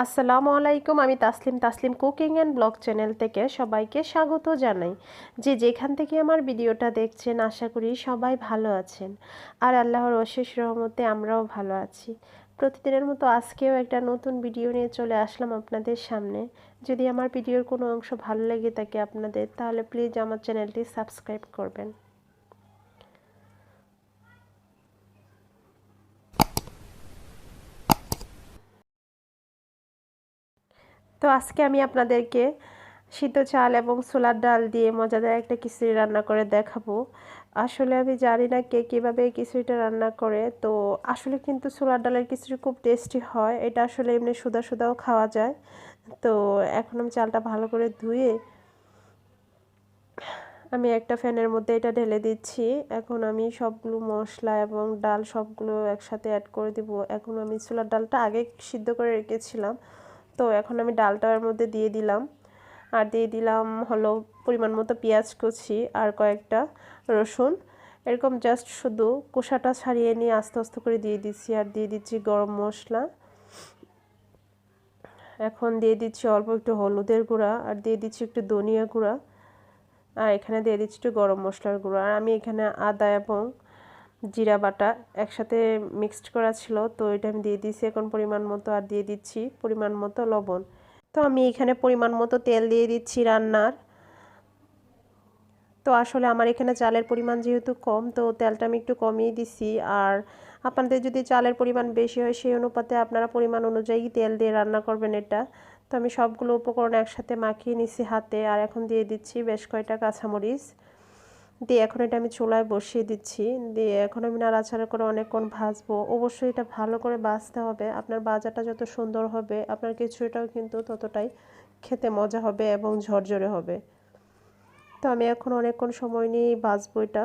আসসালামু আলাইকুম। আমি Taslim cooking and blog channel থেকে সবাইকে স্বাগত জানাই। যে যেখান থেকে আমার ভিডিওটা দেখছেন আশা করি সবাই ভালো আছেন, আর আল্লাহর অশেষ রহমতে আমরাও ভালো আছি। প্রতিদিনের মতো আজকেও একটা নতুন ভিডিও নিয়ে চলে আসলাম আপনাদের সামনে। যদি আমার ভিডিওর কোনো অংশ ভালো লেগে থাকে আপনাদের, তাহলে প্লিজ আমার চ্যানেলটি সাবস্ক্রাইব করবেন। তো আজকে আমি আপনাদেরকে সিদ্ধ চাল এবং ছোলার ডাল দিয়ে মজাদার একটা খিচুড়ি রান্না করে দেখাবো। আসলে আমি জানি না কে কীভাবে এই খিচুড়িটা রান্না করে। তো আসলে কিন্তু ছোলার ডালের খিচুড়ি খুব টেস্টি হয়। এটা আসলে এমনি সুদা সুদাও খাওয়া যায়। তো এখন আমি চালটা ভালো করে ধুয়ে আমি একটা ফ্যানের মধ্যে এটা ঢেলে দিচ্ছি। এখন আমি সবগুলো মশলা এবং ডাল সবগুলো একসাথে অ্যাড করে দিব। এখন আমি ছোলার ডালটা আগে সিদ্ধ করে রেখেছিলাম, তো এখন আমি ডালটার মধ্যে দিয়ে দিলাম। আর দিয়ে দিলাম হলো পরিমাণ মতো পেঁয়াজ কুচি আর কয়েকটা রসুন। এরকম জাস্ট শুধু কোষাটা ছাড়িয়ে নিয়ে আস্তে আস্তে করে দিয়ে দিচ্ছি। আর দিয়ে দিচ্ছি গরম মশলা। এখন দিয়ে দিচ্ছি অল্প একটু হলুদের গুঁড়া, আর দিয়ে দিচ্ছি একটু ধনিয়া গুঁড়া, আর এখানে দিয়ে দিচ্ছি একটু গরম মশলার গুঁড়ো। আর আমি এখানে আদা এবং জিরা বাটা একসাথে মিক্সড করা ছিল, তো এটা আমি দিয়ে দিচ্ছি এখন পরিমাণ মতো। আর দিয়ে দিচ্ছি পরিমাণ মতো লবণ। তো আমি এখানে পরিমাণ মতো তেল দিয়ে দিচ্ছি রান্নার। তো আসলে আমার এখানে চালের পরিমাণ যেহেতু কম, তো তেলটা আমি একটু কমিয়ে দিছি। আর আপনাদের যদি চালের পরিমাণ বেশি হয় সেই অনুপাতে আপনারা পরিমাণ অনুযায়ী তেল দিয়ে রান্না করবেন এটা। তো আমি সবগুলো উপকরণ একসাথে মাখিয়ে নিছি হাতে। আর এখন দিয়ে দিচ্ছি বেশ কয়টা কাঁচামরিচ দিয়ে এখন এটা আমি চুলায় বসিয়ে দিচ্ছি। দিয়ে এখন আমি নাড়াচাড়া করে অনেকক্ষণ ভাজবো। অবশ্যই এটা ভালো করে ভাজতে হবে। আপনার ভাজাটা যত সুন্দর হবে আপনার খিচুড়িটাও কিন্তু ততটাই খেতে মজা হবে এবং ঝরঝরে হবে। তো আমি এখন অনেকক্ষণ সময় নিয়ে ভাজবো এটা।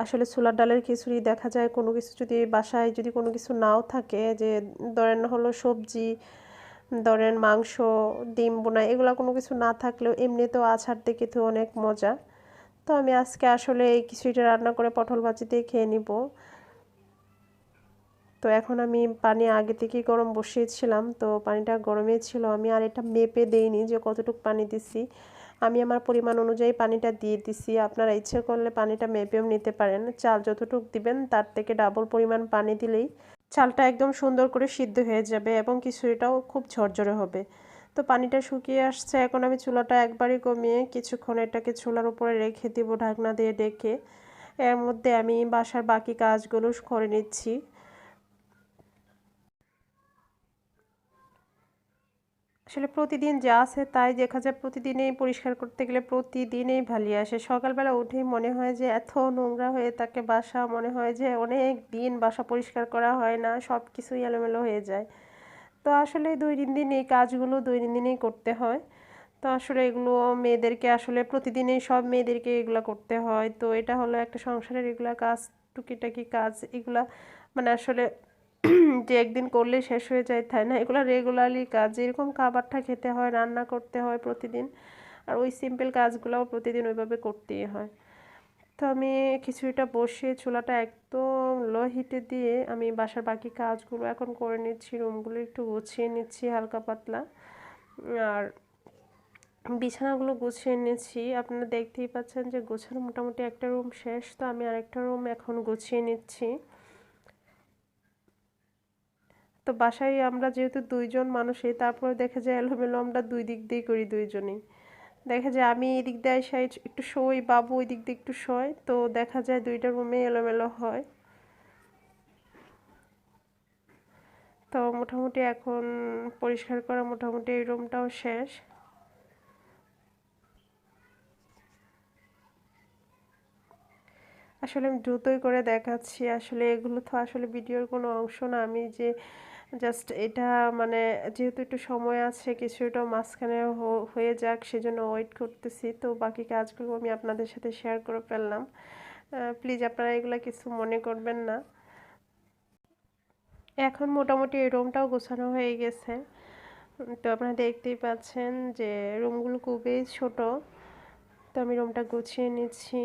আসলে ছোলার ডালের খিচুড়ি দেখা যায় কোনো কিছু যদি বাসায় যদি কোনো কিছু নাও থাকে, যে ধরেন হলো সবজি, ধরেন মাংস, ডিম বোনা, এগুলো কোনো কিছু না থাকলেও এমনিতেও আছাড় দিয়ে খেতে অনেক মজা। তো আমি আজকে আসলে এই খিচুড়িটা রান্না করে পটল ভাজি দিয়ে খেয়ে নিব। তো এখন আমি পানি আগে থেকেই গরম বসিয়েছিলাম, তো পানিটা গরমই ছিল। আমি আর এটা মেপে দেইনি যে কতটুকু পানি দিছি। আমি আমার পরিমাণ অনুযায়ী পানিটা দিয়ে দিছি। আপনারা ইচ্ছে করলে পানিটা মেপেও নিতে পারেন। চাল যতটুকু দিবেন তার থেকে ডাবল পরিমাণ পানি দিলেই চালটা একদম সুন্দর করে সিদ্ধ হয়ে যাবে এবং খিচুড়িটাও খুব ঝরঝরে হবে। তো পানিটা শুকিয়ে আসছে। এখন আমি চুলাটা একবারই কমিয়ে কিছুক্ষণ এটাকে চুলার উপরে রেখে দিব ঢাকনা দিয়ে ডেকে। এর মধ্যে আমি বাসার বাকি কাজগুলো করে নিচ্ছি। আসলে প্রতিদিন যা আছে তাই দেখা যায় প্রতিদিনই পরিষ্কার করতে গেলে প্রতিদিনই ভালি আসে। সকালবেলা উঠেই মনে হয় যে এত নোংরা হয়ে থাকে বাসা, মনে হয় যে অনেক দিন বাসা পরিষ্কার করা হয় না, সব কিছুই এলোমেলো হয়ে যায়। তো আসলে দৈনন্দিন এই কাজগুলো দৈনন্দিনই করতে হয়। তো আসলে এগুলো মেয়েদেরকে আসলে প্রতিদিনই সব মেয়েদেরকে এগুলো করতে হয়। তো এটা হলো একটা সংসারের এগুলা কাজ, টুকিটাকি কাজ এগুলা, মানে আসলে যে একদিন করলে শেষ হয়ে যায় তাই না, এগুলো রেগুলারলি কাজ। যেরকম খাবারটা খেতে হয়, রান্না করতে হয় প্রতিদিন, আর ওই সিম্পল কাজগুলোও প্রতিদিন ওইভাবে করতেই হয়। তো আমি খিচুড়িটা বসিয়ে চুলাটা একদম লো হিটে দিয়ে আমি বাসার বাকি কাজগুলো এখন করে নিচ্ছি। রুমগুলো একটু গুছিয়ে নিচ্ছি হালকা পাতলা, আর বিছানাগুলো গুছিয়ে নিচ্ছি। আপনারা দেখতেই পাচ্ছেন যে গোছানো মোটামুটি একটা রুম শেষ। তো আমি আরেকটা রুম এখন গুছিয়ে নিচ্ছি। তো বাসায় আমরা যেহেতু দুইজন মানুষই, তারপরে দেখা যায় এলোমেলো আমরা দুই দিক দিয়ে করি দুইজনেই। দেখা যায় আমি এই দিক দিয়ে সাইড একটু শোই, বাবু ওই দিক দিয়ে একটু শোয়, তো দেখা যায় দুইটা রুমে এলোমেলো হয়। তো মোটামুটি এখন পরিষ্কার করা মোটামুটি এই রুমটাও শেষ। আসলে আমি দ্রুতই করে দেখাচ্ছি। আসলে এগুলো তো আসলে ভিডিওর কোনো অংশ না। আমি যে জাস্ট এটা মানে যেহেতু একটু সময় আছে, কিছুটা মাঝখানে হয়ে যাক সেজন্য ওয়েট করতেছি। তো বাকি কাজগুলো আমি আপনাদের সাথে শেয়ার করে ফেললাম। প্লিজ আপনারা এগুলো কিছু মনে করবেন না। এখন মোটামুটি এই রুমটাও গোছানো হয়ে গেছে। তো আপনারা দেখতেই পাচ্ছেন যে রুমগুলো খুবই ছোট। তো আমি রুমটা গুছিয়ে নিচ্ছি।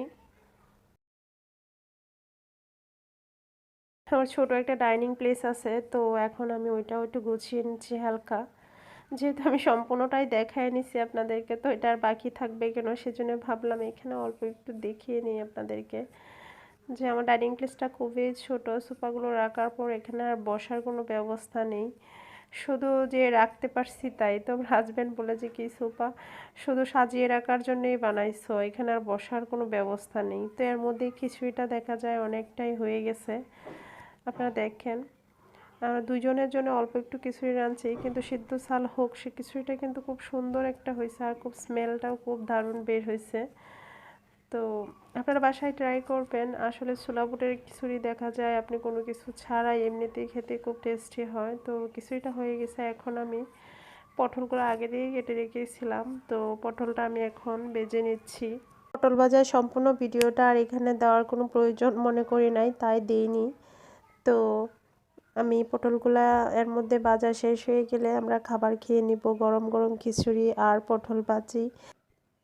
আমার ছোট একটা ডাইনিং প্লেস আছে, তো এখন আমি ওইটাও একটু গুছিয়ে নিচ্ছি হালকা। যেহেতু আমি সম্পূর্ণটাই দেখায় নিছি আপনাদেরকে, তো এটা আর বাকি থাকবে কেন, সেজন্য ভাবলাম এখানে অল্প একটু দেখিয়ে নিই আপনাদেরকে যে আমার ডাইনিং প্লেসটা খুবই ছোট। সোফাগুলো রাখার পর এখানে আর বসার কোনো ব্যবস্থা নেই, শুধু যে রাখতে পারছি তাই। তো আমার হাজব্যান্ড বলে যে কি সোফা শুধু সাজিয়ে রাখার জন্যই বানাইছো, এখানে আর বসার কোনো ব্যবস্থা নেই। তো এর মধ্যে খিচুড়িটা দেখা যায় অনেকটাই হয়ে গেছে। আপনারা দেখেন আমরা দুইজনের জন্য অল্প একটু খিচুড়ি রাঁধছি, কিন্তু সিদ্ধ চাল হোক, সে খিচুড়িটা কিন্তু খুব সুন্দর একটা হয়েছে, আর খুব স্মেলটাও খুব দারুণ বের হয়েছে। তো আপনারা বাসায় ট্রাই করবেন। আসলে ছোলা বুটের খিচুড়ি দেখা যায় আপনি কোনো কিছু ছাড়াই এমনিতেই খেতে খুব টেস্টি হয়। তো খিচুড়িটা হয়ে গেছে, এখন আমি পটলগুলো আগে দিয়ে কেটে রেখেছিলাম, তো পটলটা আমি এখন ভেজে নিচ্ছি। পটল ভাজার সম্পূর্ণ ভিডিওটা আর এখানে দেওয়ার কোনো প্রয়োজন মনে করি নাই, তাই দিইনি। তো আমি পটলগুলা এর মধ্যে ভাজা শেষ হয়ে গেলে আমরা খাবার খেয়ে নিব, গরম গরম খিচুড়ি আর পটল ভাজি।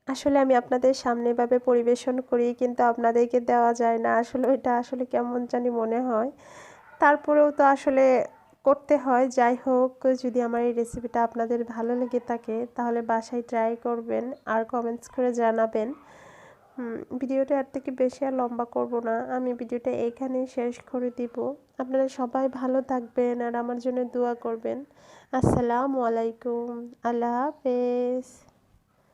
আসলে আমি আপনাদের সামনে এভাবে পরিবেশন করি, কিন্তু আপনাদেরকে দেওয়া যায় না, আসলে ওইটা আসলে কেমন জানি মনে হয়। তারপরেও তো আসলে করতে হয়। যাই হোক, যদি আমার এই রেসিপিটা আপনাদের ভালো লেগে থাকে তাহলে বাসায় ট্রাই করবেন আর কমেন্টস করে জানাবেন। ভিডিওটা এর থেকে বেশি আর লম্বা করব না, আমি ভিডিওটা এখানেই শেষ করে দিব। আপনারা সবাই ভালো থাকবেন আর আমার জন্য দোয়া করবেন। আসসালামু আলাইকুম, আল্লাহ হাফেজ।